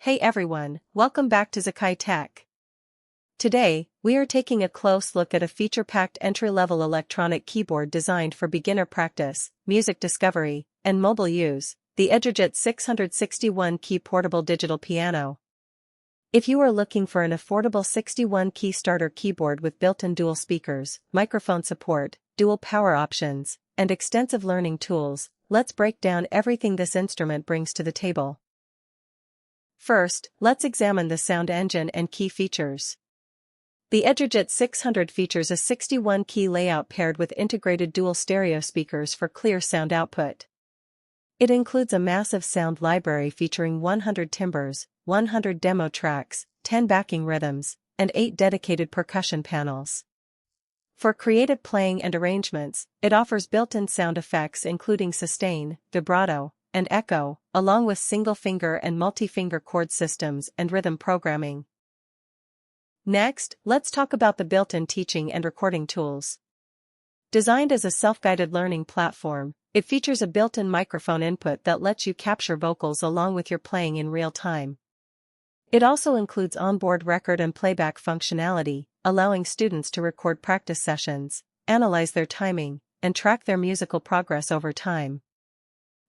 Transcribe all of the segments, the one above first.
Hey everyone, welcome back to Zakai Tech. Today, we are taking a close look at a feature-packed entry-level electronic keyboard designed for beginner practice, music discovery, and mobile use, the Egerget 661-key portable digital piano. If you are looking for an affordable 61-key starter keyboard with built-in dual speakers, microphone support, dual power options, and extensive learning tools, let's break down everything this instrument brings to the table. First, let's examine the sound engine and key features. The Egerget 600 features a 61-key layout paired with integrated dual stereo speakers for clear sound output. It includes a massive sound library featuring 100 timbres, 100 demo tracks, 10 backing rhythms, and 8 dedicated percussion panels. For creative playing and arrangements, it offers built-in sound effects including sustain, vibrato, and echo, along with single-finger and multi-finger chord systems and rhythm programming. Next, let's talk about the built-in teaching and recording tools. Designed as a self-guided learning platform, it features a built-in microphone input that lets you capture vocals along with your playing in real time. It also includes onboard record and playback functionality, allowing students to record practice sessions, analyze their timing, and track their musical progress over time.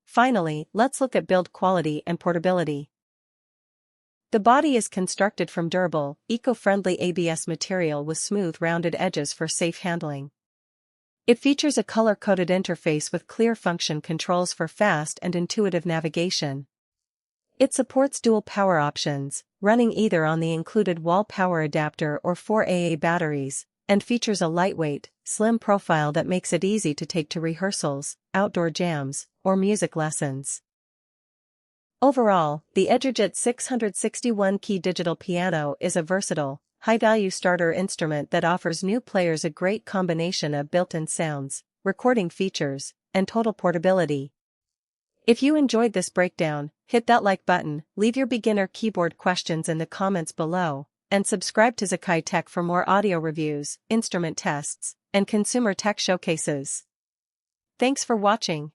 Finally, let's look at build quality and portability. The body is constructed from durable, eco-friendly ABS material with smooth rounded edges for safe handling. It features a color-coded interface with clear function controls for fast and intuitive navigation. It supports dual power options, running either on the included wall power adapter or 4AA batteries, and features a lightweight, slim profile that makes it easy to take to rehearsals, outdoor jams, or music lessons. Overall, the Egerget 661-key digital piano is a versatile, high-value starter instrument that offers new players a great combination of built-in sounds, recording features, and total portability. If you enjoyed this breakdown, hit that like button, leave your beginner keyboard questions in the comments below, and subscribe to Zakai Tech for more audio reviews, instrument tests, and consumer tech showcases. Thanks for watching.